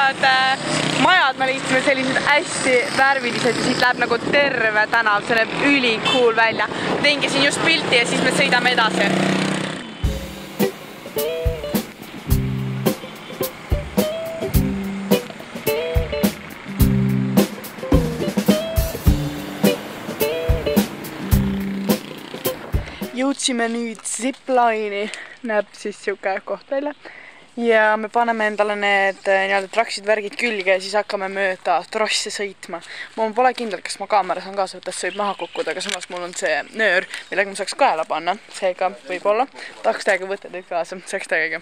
ilusad majad me leidsime, sellised hästi värvilised ja siit läheb nagu terve tänav, see näeb ülikool välja. Teingi siin just pilti ja siis me sõidame edasi. Jõudsime nüüd zipline'i, näeb siis siuke koht välja ja me paneme endale need traksid värgid külge ja siis hakkame mööda trosse sõitma. Mul pole kindel, kas ma kaamera saan kaasa võtta, võib maha kukkuda, aga samas mul on see nöör, millega ma saaks kaela panna, seega võib-olla tahaks täiega võtta teid kaasa, see oleks täiega.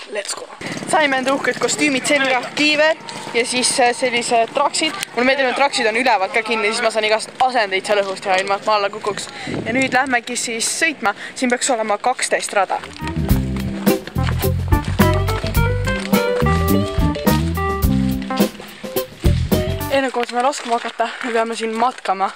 Let's go! Saime enda uhked kostüümid selga, kiiver ja siis sellised traksid. Mulle meeldib, et traksid on ülevalt ka kinni, siis ma saan igast asendeid seal õhust teha ilma, et ma alla kukuks. Ja nüüd lähmegi siis sõitma. Siin peaks olema 12 rada. Enne kui me laskuma hakata, me peame siin matkama.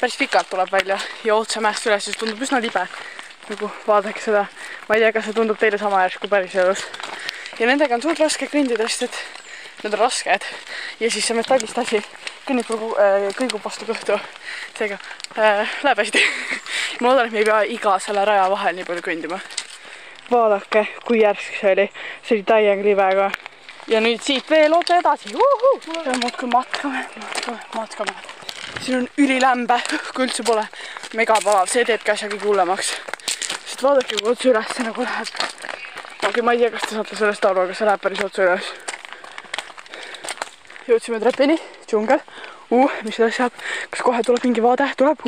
Päris pikalt tuleb välja ja otse mäest üles, siis tundub üsna libe. Nagu vaadake seda. Ma ei tea, kas see tundub teile sama järsku päris elus. Ja nendega on suurt raske kõndida, sest et need on rasked. Ja siis see metallist asi kõigub vastu kõhtu. Seega läheb hästi. Ma loodan, et me ei pea iga selle raja vahel nii palju kõndima. Vaadake, kui järsk see oli. See oli täiega libega. Ja nüüd siit veel otse edasi. Muudkui matkame. Siin on ülilämbe, kui üldse pole megapalav. See teebki asja kõige hullemaks. Sest vaadake, kui otse üles nagu läheb. Okei, ma ei tea, kas te saate sellest aru, aga see läheb päris otse üles. Jõudsime trepini, džungel. Mis seda saab? Kas kohe tuleb mingi vaade? Tuleb?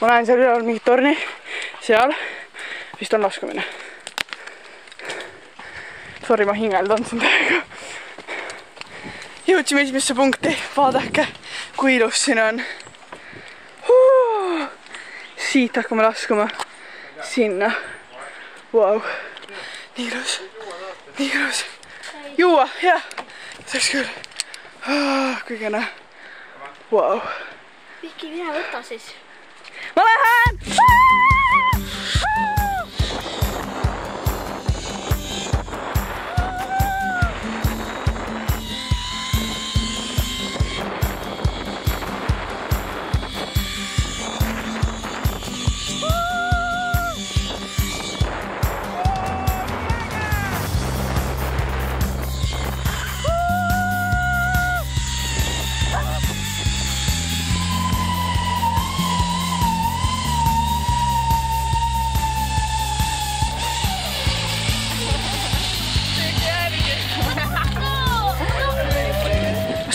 Ma näen seal üleval mingit torni. Seal vist on laskumine. Sorry, ma hingeldan siin täiega. Jõudsime esimesse punkti. Vaadake, kui ilus siin on. Siit hakkame laskuma sinna. Wow. Nii ilus. Juua, jah. Saaks küll. Kõigena. Wow. Vihki, mine võta siis. Ma lähen!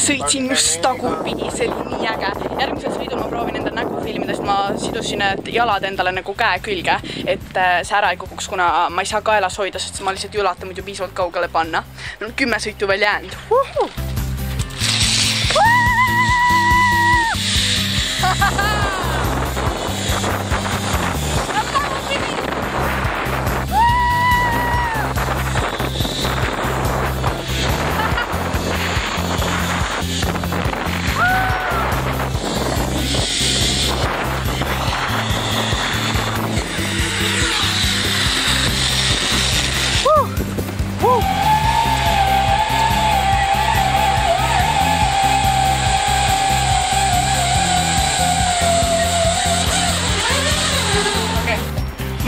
Sõitsin just tagurpidi, see oli nii äge. Järgmisel sõidul ma proovin enda nägu filmidest, ma sidusin need jalad endale nagu käe külge, et see ära ei kukuks, kuna ma ei saa kaelas hoida, sest ma lihtsalt ei ulata muidu piisavalt kaugele panna. Meil on 10 sõitu veel jäänud.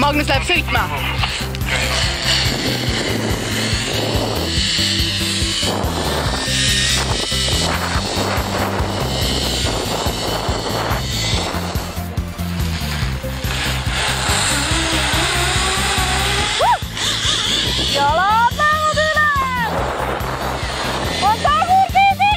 Magnus läheb sõitma. Jalad lähevad üle! On tagurpidi!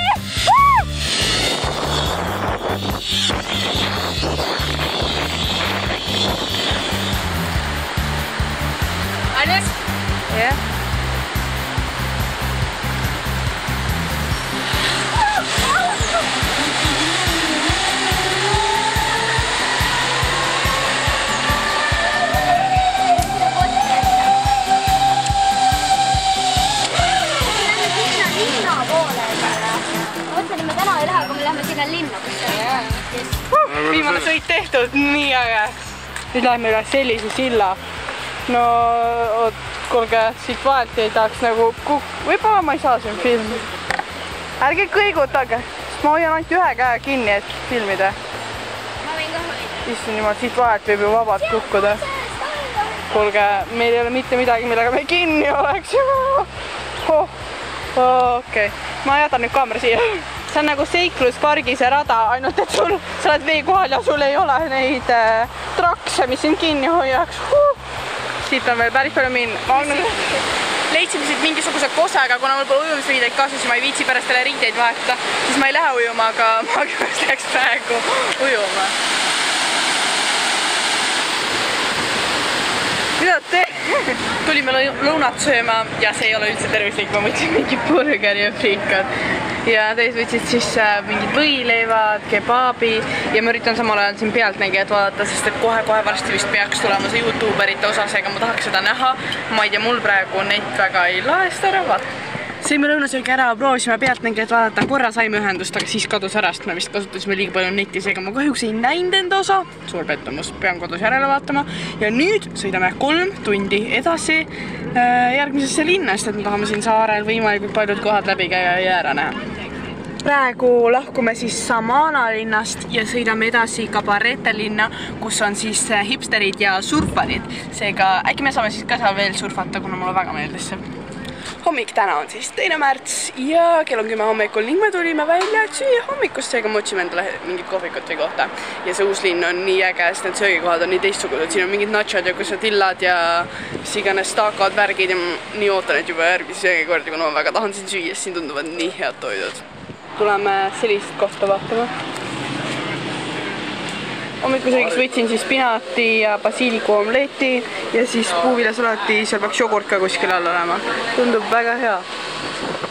Agnes? Yeah. Viimane sõit tehtud, nii äge. nüüd läheme üle sellise silla. No, kuulge, siit vahelt ei tahaks nagu võib-olla ma ei saa siin filmi. Ärge kõigutage, sest ma hoian ainult ühe käe kinni, et filmida. Ma võin ka hoida. Issand jumal, siit vahelt võib ju vabalt kukkuda. Kuulge, meil ei ole mitte midagi, millega me kinni oleks. Okei, ma jätan nüüd kaamera siia. See on nagu seikluspargi see rada, ainult et sa oled vee kohal ja sul ei ole neid trakse, mis sind kinni hoiaks. Siit on veel päris palju minna. Leidsime siit mingisuguse kosega, kuna mul pole ujumisriideid kaasas ja ma ei viitsi pärast jälle riideid vahetada, siis ma ei lähe ujuma, aga ma läheks praegu ujuma. Mida te? Tulime lõunat sööma ja see ei ole üldse tervislik, ma võtsin mingi burgeri ja friikad. Ja teised võtsid siis mingid võileivad, kebaabi ja ma üritan samal ajal siin pealtnägijat vaadata, sest et kohe varsti vist peaks tulema see YouTuberite osas, ega ma tahaks seda näha. Ma ei tea, mul praegu net väga ei laest ära, vaata. Sõime lõunasöögi ära, proovisime pealtnägijat vaadata, korra saime ühendust, aga siis kadus ära, sest me vist kasutasime liiga palju netis, ega ma kahjuks ei näinud enda osa. Suur pettumus, pean kodus järele vaatama. Ja nüüd sõidame 3 tundi edasi järgmisesse linna, sest et me tahame siin saarel võimalikult paljud kohad läbi käia ja ära näha. Praegu lahkume siis Samana linnast ja sõidame edasi Cabarete linna, kus on siis hipsterid ja surfarid. Seega äkki me saame siis ka seal veel surfata, kuna mulle väga meeldis see. Hommik täna on siis 2. märts ja kell on 10 hommikul ning me tulime välja süüa hommikust, seega me otsime endale mingit kohvikut või kohta. Ja see uus linn on nii äge, sest need söögikohad on nii teistsugused. Siin on mingid nachod ja quesadillad ja mis iganes taakod, värgid ja nii ootan, et juba järgmisi söögikordi, kuna ma väga tahan siin süüa, siin tunduvad nii head toidud. Tuleme sellist kohta vaatama. Hommikusöögiks võtsin siis spinaati ja basiiliku omleti ja siis puuviljasalati, seal peaks jogurt ka kuskil all olema. Tundub väga hea.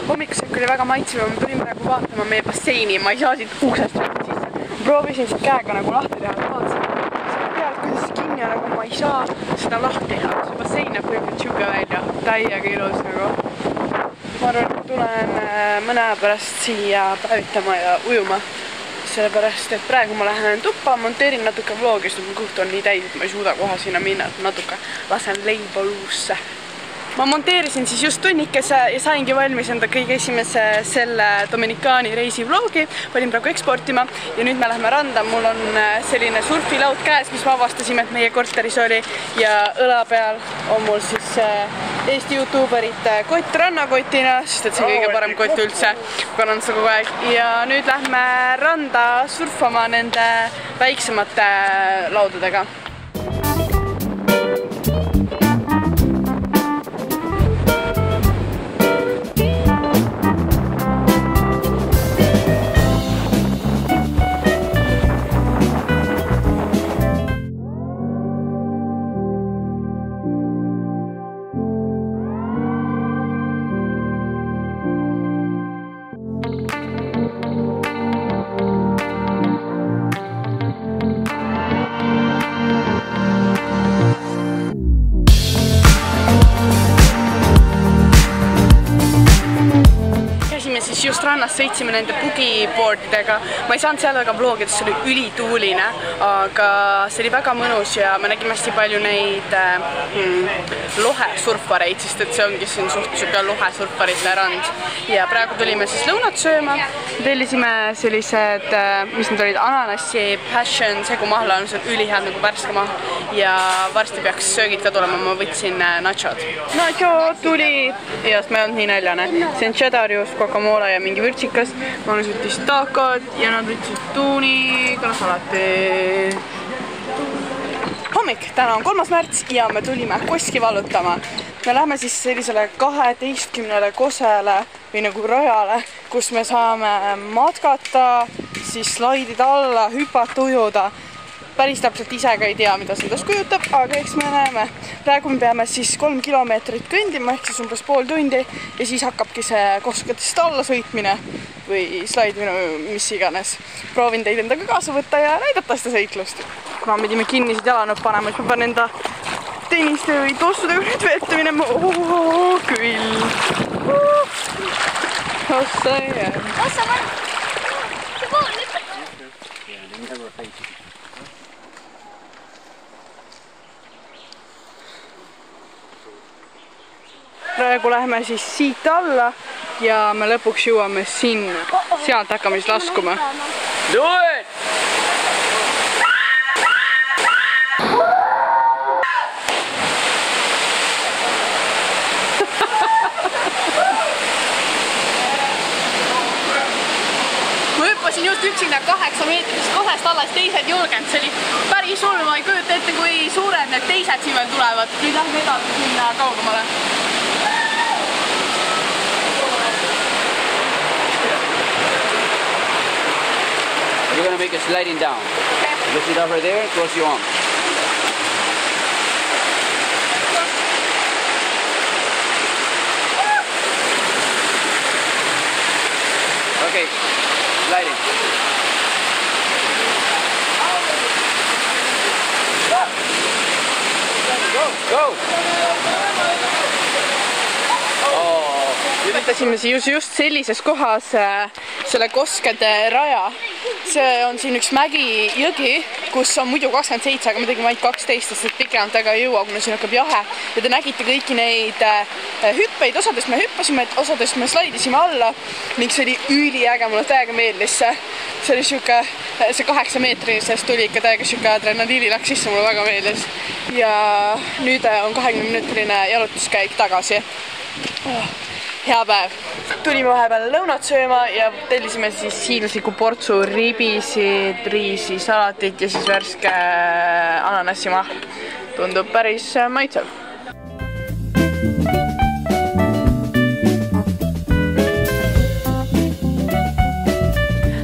Hommikusöök oli väga maitsev, ma tulin praegu vaatama meie basseini, ma ei saa siit uksest sisse. Proovisin siit käega nagu lahti teha, vaatasin selle pealt, kuidas kinni on, nagu ma ei saa seda lahti teha. See bassein näeb kõigepealt siuke välja, täiega ilus nagu. Ma arvan, et tulen mõne aja pärast siia päevitama ja ujuma. Sellepärast, et praegu ma lähen tuppa, monteerin natuke vlogi, sest mu kõht on nii täis, et ma ei suuda kohe sinna minna, et natuke lasen leiba luusse. Ma monteerisin siis just tunnikese ja saingi valmis enda kõige esimese selle Dominikaani reisi vlogi. Olin praegu eksportima ja nüüd me lähme randa. Mul on selline surfilaud käes, mis me avastasime, et meie korteris oli ja õla peal on mul siis Eesti YouTuberite kott rannakotina, sest et see on kõige parem kott üldse, kannan seda kogu aeg. Ja nüüd lähme randa surfama nende väiksemate laudadega. Just rannas sõitsime nende bugiboardidega. Ma ei saanud seal väga vlogida, see oli ülituuline, aga see oli väga mõnus ja me nägime hästi palju neid lohesurfareid, sest et see ongi siin suht siuke lohesurfarite rand. Ja praegu tulime siis lõunat sööma. Tellisime sellised, mis need olid, ananassi, passion, segumahla on see ülihead nagu pärskemahl ja varsti peaks söögid ka tulema, ma võtsin nachod. Nachod tuli ja ma ei olnud nii näljane. See on cheddarius, guacamole ja mingi vürtsikas. Manus võttis taakod ja nad võtsid tuuni, kalasalati. Hommik, täna on 3. märts ja me tulime koski vallutama. Me lähme siis sellisele 12 kosele või nagu rajale, kus me saame matkata, siis slaidida alla, hüpata, ujuda. Päris täpselt ise ka ei tea, mida see endast kujutab, aga eks me näeme. Praegu me peame siis 3 kilomeetrit kõndima, ehk siis umbes pool tundi ja siis hakkabki see koskadest alla sõitmine või slaidmine, mis iganes. Proovin teid endaga kaasa võtta ja näidata seda sõitlust. Kuna me pidime kinnisid jalanud panema, siis ma pean enda tenniste või tossudega nüüd vette minema. Küll. Ossa jää. Ossa vann. See pool lükkab. praegu läheme siis siit alla ja me lõpuks jõuame sinna. Sealt hakkame siis laskuma. Do it! Ma hüppasin just üksinda 8 meetrist kohest alles, teised julgenud, see oli päris hull, ma ei kujuta ette, kui suured need teised siin veel tulevad. Nüüd lähme edasi sinna kaugemale. You're gonna make a sliding down. Okay. Lift it up right there, close your arm. Okay, sliding. Go! Võtasime just sellises kohas selle Koskede raja. See on siin üks mägi jõgi, kus on muidu 27, aga me tegime ainult 12, sest pikemalt väga ei jõua, kuna siin hakkab jahe. Ja te nägite kõiki neid hüppeid, osadest me hüppasime, osadest me slaidisime alla ning see oli üliäge, mulle täiega meeldis see. See oli siuke, see 8 meetrisest tuli ikka täiega siuke adrenaliini läks sisse, mulle väga meeldis. Ja nüüd on 20-minutiline jalutuskäik tagasi. Hea päev! Tulime vahepeal lõunat sööma ja tellisime siis hiilsiku portsu ribisid, riisi, salatit ja siis värske ananassimahl. Tundub päris maitsev.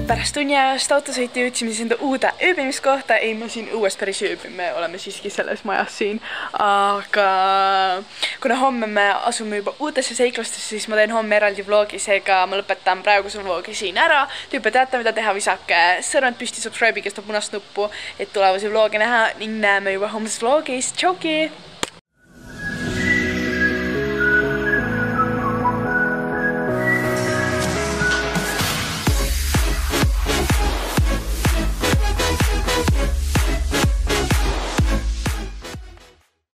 Pärast tunniajast autosõitu jõudsime siis enda uude ööbimiskohta. Ei, ma siin uues päris ööbin, me oleme siiski selles majas siin. Aga kuna homme me asume juba uutesse seiklustesse, siis ma teen homme eraldi vlogi, seega ma lõpetan praeguse vlogi siin ära. Te juba teate, mida teha, visake sõrmad püsti, subscribe'i, kes ta punast nuppu, et tulevasi vlogi näha ning näeme juba homses vlogis. Tšauki!